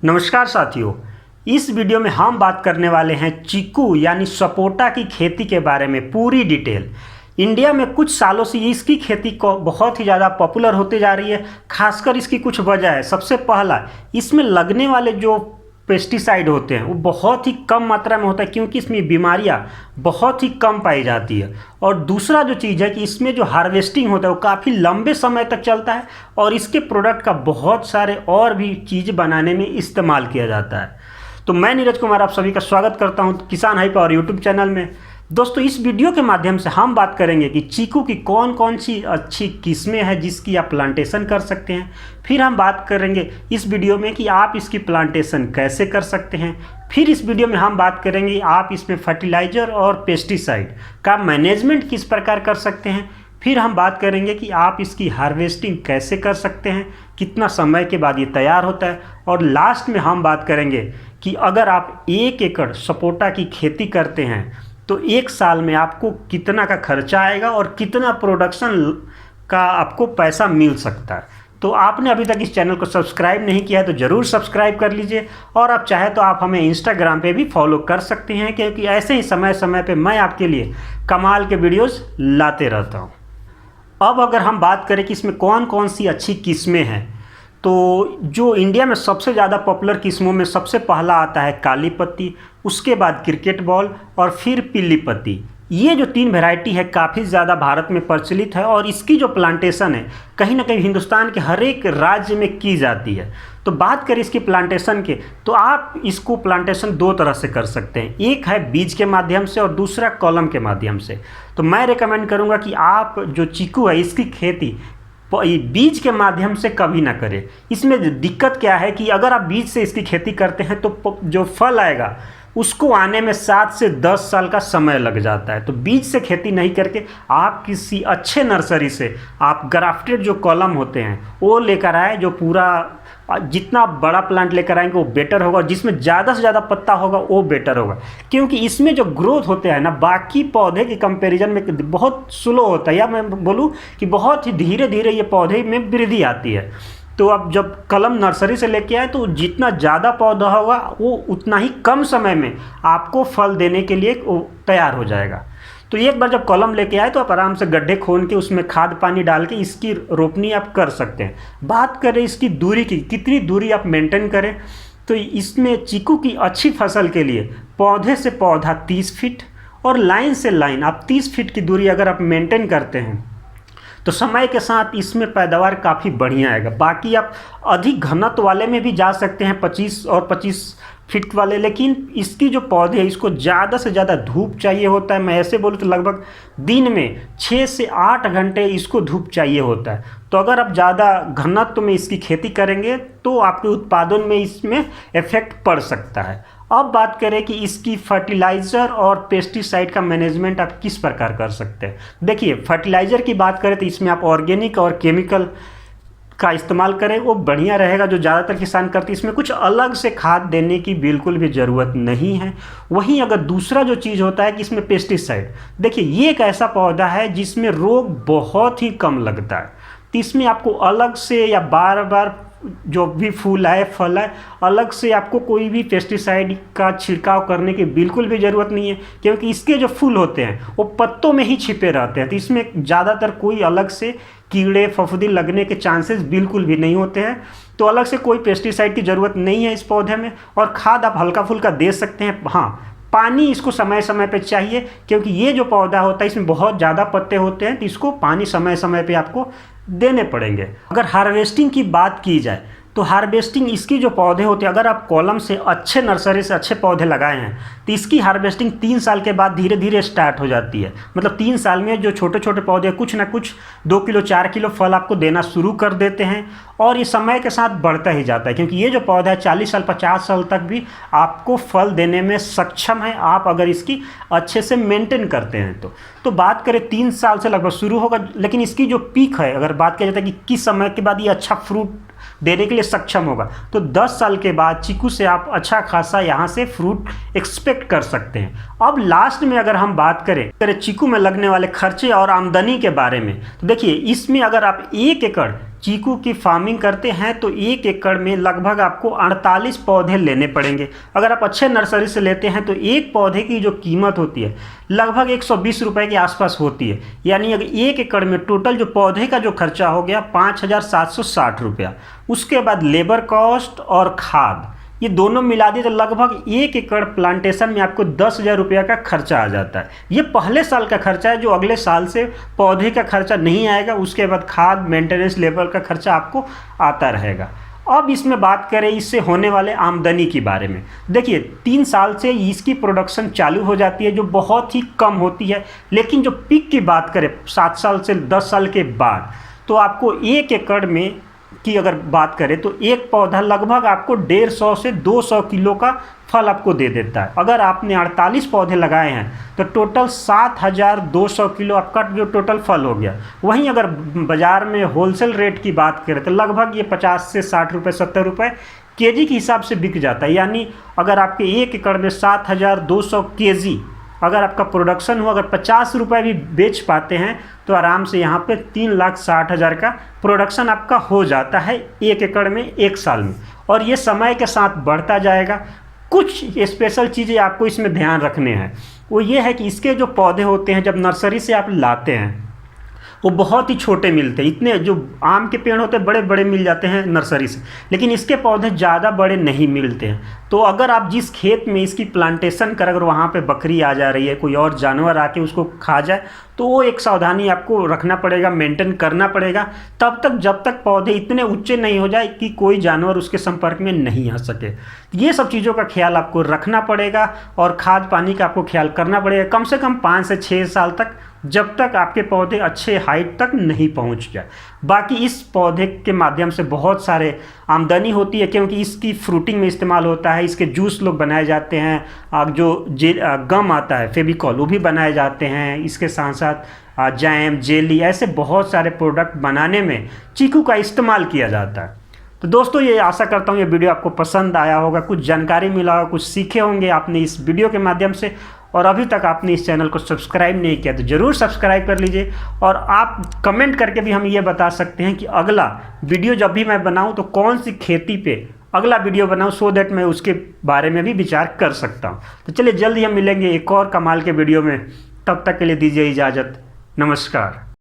नमस्कार साथियों, इस वीडियो में हम बात करने वाले हैं चीकू यानी सपोटा की खेती के बारे में पूरी डिटेल। इंडिया में कुछ सालों से इसकी खेती को बहुत ही ज़्यादा पॉपुलर होती जा रही है। खासकर इसकी कुछ वजह है। सबसे पहला, इसमें लगने वाले जो पेस्टिसाइड होते हैं वो बहुत ही कम मात्रा में होता है, क्योंकि इसमें बीमारियां बहुत ही कम पाई जाती है। और दूसरा जो चीज़ है कि इसमें जो हार्वेस्टिंग होता है वो काफ़ी लंबे समय तक चलता है और इसके प्रोडक्ट का बहुत सारे और भी चीज़ बनाने में इस्तेमाल किया जाता है। तो मैं नीरज कुमार आप सभी का स्वागत करता हूं किसान हाइप और यूट्यूब चैनल में। दोस्तों, इस वीडियो के माध्यम से हम बात करेंगे कि चीकू की कौन कौन सी अच्छी किस्में हैं जिसकी आप प्लांटेशन कर सकते हैं। फिर हम बात करेंगे इस वीडियो में कि आप इसकी प्लांटेशन कैसे कर सकते हैं। फिर इस वीडियो में हम बात करेंगे आप इसमें फर्टिलाइज़र और पेस्टिसाइड का मैनेजमेंट किस प्रकार कर सकते हैं। फिर हम बात करेंगे कि आप इसकी हार्वेस्टिंग कैसे कर सकते हैं, कितना समय के बाद ये तैयार होता है। और लास्ट में हम बात करेंगे कि अगर आप 1 एकड़ सपोटा की खेती करते हैं तो 1 साल में आपको कितना का खर्चा आएगा और कितना प्रोडक्शन का आपको पैसा मिल सकता है। तो आपने अभी तक इस चैनल को सब्सक्राइब नहीं किया है तो ज़रूर सब्सक्राइब कर लीजिए। और आप चाहे तो आप हमें इंस्टाग्राम पे भी फॉलो कर सकते हैं, क्योंकि ऐसे ही समय समय पे मैं आपके लिए कमाल के वीडियोस लाते रहता हूँ। अब अगर हम बात करें कि इसमें कौन कौन सी अच्छी किस्में हैं, तो जो इंडिया में सबसे ज़्यादा पॉपुलर किस्मों में सबसे पहला आता है काली पत्ती, उसके बाद क्रिकेट बॉल और फिर पीली पत्ती। ये जो 3 वैरायटी है काफ़ी ज़्यादा भारत में प्रचलित है और इसकी जो प्लांटेशन है कहीं ना कहीं हिंदुस्तान के हर एक राज्य में की जाती है। तो बात करें इसकी प्लांटेशन के, तो आप इसको प्लांटेशन 2 तरह से कर सकते हैं। एक है बीज के माध्यम से और दूसरा कॉलम के माध्यम से। तो मैं रेकमेंड करूँगा कि आप जो चीकू है इसकी खेती बीज के माध्यम से कभी ना करें। इसमें दिक्कत क्या है कि अगर आप बीज से इसकी खेती करते हैं तो जो फल आएगा उसको आने में 7 से 10 साल का समय लग जाता है। तो बीज से खेती नहीं करके आप किसी अच्छे नर्सरी से आप ग्राफ्टेड जो कॉलम होते हैं वो लेकर आए, जो पूरा जितना बड़ा प्लांट लेकर आएंगे वो बेटर होगा, जिसमें ज़्यादा से ज़्यादा पत्ता होगा वो बेटर होगा। क्योंकि इसमें जो ग्रोथ होते हैं ना बाकी पौधे के कंपैरिजन में बहुत स्लो होता है, या मैं बोलूँ कि बहुत ही धीरे धीरे ये पौधे में वृद्धि आती है। तो अब जब कलम नर्सरी से लेके आए तो जितना ज़्यादा पौधा होगा वो उतना ही कम समय में आपको फल देने के लिए तैयार हो जाएगा। तो एक बार जब कलम लेके आए तो आप आराम से गड्ढे खोद के उसमें खाद पानी डाल के इसकी रोपनी आप कर सकते हैं। बात करें इसकी दूरी की, कितनी दूरी आप मेंटेन करें, तो इसमें चीकू की अच्छी फसल के लिए पौधे से पौधा 30 फीट और लाइन से लाइन आप 30 फीट की दूरी अगर आप मेंटेन करते हैं तो समय के साथ इसमें पैदावार काफ़ी बढ़िया आएगा। बाकी आप अधिक घनत्व वाले में भी जा सकते हैं 25 और 25 फीट वाले, लेकिन इसकी जो पौधे है इसको ज़्यादा से ज़्यादा धूप चाहिए होता है। मैं ऐसे बोलूँ तो लगभग दिन में 6 से 8 घंटे इसको धूप चाहिए होता है। तो अगर आप ज़्यादा घनत्व में इसकी खेती करेंगे तो आपके उत्पादन में इसमें इफेक्ट पड़ सकता है। अब बात करें कि इसकी फर्टिलाइज़र और पेस्टिसाइड का मैनेजमेंट आप किस प्रकार कर सकते हैं। देखिए, फर्टिलाइज़र की बात करें तो इसमें आप ऑर्गेनिक और केमिकल का इस्तेमाल करें, वो बढ़िया रहेगा। जो ज़्यादातर किसान करते हैं इसमें कुछ अलग से खाद देने की बिल्कुल भी ज़रूरत नहीं है। वहीं अगर दूसरा जो चीज़ होता है कि इसमें पेस्टिसाइड, देखिए ये एक ऐसा पौधा है जिसमें रोग बहुत ही कम लगता है। तो इसमें आपको अलग से या बार बार जो भी फूल है फल है अलग से आपको कोई भी पेस्टिसाइड का छिड़काव करने की बिल्कुल भी ज़रूरत नहीं है, क्योंकि इसके जो फूल होते हैं वो पत्तों में ही छिपे रहते हैं। तो इसमें ज़्यादातर कोई अलग से कीड़े फफूंदी लगने के चांसेस बिल्कुल भी नहीं होते हैं। तो अलग से कोई पेस्टिसाइड की ज़रूरत नहीं है इस पौधे में। और खाद आप हल्का फुल्का दे सकते हैं। हाँ, पानी इसको समय समय पे चाहिए, क्योंकि ये जो पौधा होता है इसमें बहुत ज़्यादा पत्ते होते हैं तो इसको पानी समय समय पे आपको देने पड़ेंगे। अगर हार्वेस्टिंग की बात की जाए तो हार्वेस्टिंग इसकी जो पौधे होते हैं, अगर आप कॉलम से अच्छे नर्सरी से अच्छे पौधे लगाए हैं तो इसकी हार्वेस्टिंग 3 साल के बाद धीरे धीरे स्टार्ट हो जाती है। मतलब 3 साल में जो छोटे छोटे पौधे कुछ ना कुछ 2 किलो 4 किलो फल आपको देना शुरू कर देते हैं और ये समय के साथ बढ़ता ही जाता है, क्योंकि ये जो पौधा है 40 साल 50 साल तक भी आपको फल देने में सक्षम है, आप अगर इसकी अच्छे से मेंटेन करते हैं तो बात करें 3 साल से लगभग शुरू होगा। लेकिन इसकी जो पीक है, अगर बात किया जाता है कि किस समय के बाद ये अच्छा फ्रूट देने के लिए सक्षम होगा, तो 10 साल के बाद चीकू से आप अच्छा खासा यहाँ से फ्रूट एक्सपेक्ट कर सकते हैं। अब लास्ट में अगर हम बात करें चीकू में लगने वाले खर्चे और आमदनी के बारे में, तो देखिए इसमें अगर आप 1 एकड़ चीकू की फार्मिंग करते हैं तो 1 एकड़ में लगभग आपको 48 पौधे लेने पड़ेंगे। अगर आप अच्छे नर्सरी से लेते हैं तो एक पौधे की जो कीमत होती है लगभग 120 रुपये के आसपास होती है। यानी अगर 1 एकड़ में टोटल जो पौधे का जो खर्चा हो गया 5,760 रुपया, उसके बाद लेबर कॉस्ट और खाद, ये दोनों मिला दिए तो लगभग 1 एकड़ प्लांटेशन में आपको 10,000 रुपया का खर्चा आ जाता है। ये पहले साल का खर्चा है, जो अगले साल से पौधे का खर्चा नहीं आएगा। उसके बाद खाद, मेंटेनेंस, लेबर का खर्चा आपको आता रहेगा। अब इसमें बात करें इससे होने वाले आमदनी के बारे में। देखिए 3 साल से इसकी प्रोडक्शन चालू हो जाती है जो बहुत ही कम होती है, लेकिन जो पीक की बात करें 7 साल से 10 साल के बाद, तो आपको 1 एकड़ में की अगर बात करें तो एक पौधा लगभग आपको 150 से 200 किलो का फल आपको दे देता है। अगर आपने 48 पौधे लगाए हैं तो टोटल 7,200 किलो आपका जो टोटल फल हो गया। वहीं अगर बाज़ार में होलसेल रेट की बात करें तो लगभग ये 50 से 60 रुपये 70 रुपये केजी के हिसाब से बिक जाता है। यानी अगर आपके 1 एकड़ में 7,200 केजी अगर आपका प्रोडक्शन हो, अगर 50 रुपये भी बेच पाते हैं तो आराम से यहाँ पे 3,60,000 का प्रोडक्शन आपका हो जाता है 1 एकड़ में 1 साल में। और ये समय के साथ बढ़ता जाएगा। कुछ स्पेशल चीज़ें आपको इसमें ध्यान रखने हैं, वो ये है कि इसके जो पौधे होते हैं जब नर्सरी से आप लाते हैं वो बहुत ही छोटे मिलते हैं। इतने जो आम के पेड़ होते हैं बड़े बड़े मिल जाते हैं नर्सरी से, लेकिन इसके पौधे ज़्यादा बड़े नहीं मिलते हैं। तो अगर आप जिस खेत में इसकी प्लांटेशन कर, अगर वहाँ पे बकरी आ जा रही है, कोई और जानवर आके उसको खा जाए, तो वो एक सावधानी आपको रखना पड़ेगा, मेंटेन करना पड़ेगा तब तक जब तक पौधे इतने ऊंचे नहीं हो जाए कि कोई जानवर उसके संपर्क में नहीं आ सके। ये सब चीज़ों का ख्याल आपको रखना पड़ेगा और खाद पानी का आपको ख्याल करना पड़ेगा कम से कम 5 से 6 साल तक, जब तक आपके पौधे अच्छे हाइट तक नहीं पहुंच जाए। बाकी इस पौधे के माध्यम से बहुत सारे आमदनी होती है, क्योंकि इसकी फ्रूटिंग में इस्तेमाल होता है, इसके जूस लोग बनाए जाते हैं, जो गम आता है फेविकॉल वो भी बनाए जाते हैं, इसके साथ साथ जैम, जेली, ऐसे बहुत सारे प्रोडक्ट बनाने में चीकू का इस्तेमाल किया जाता है। तो दोस्तों ये आशा करता हूँ ये वीडियो आपको पसंद आया होगा, कुछ जानकारी मिला होगा, कुछ सीखे होंगे आपने इस वीडियो के माध्यम से। और अभी तक आपने इस चैनल को सब्सक्राइब नहीं किया तो ज़रूर सब्सक्राइब कर लीजिए। और आप कमेंट करके भी हम ये बता सकते हैं कि अगला वीडियो जब भी मैं बनाऊं तो कौन सी खेती पे अगला वीडियो बनाऊं, सो दैट मैं उसके बारे में भी विचार कर सकता हूं। तो चलिए जल्द ही हम मिलेंगे एक और कमाल के वीडियो में, तब तक के लिए दीजिए इजाज़त। नमस्कार।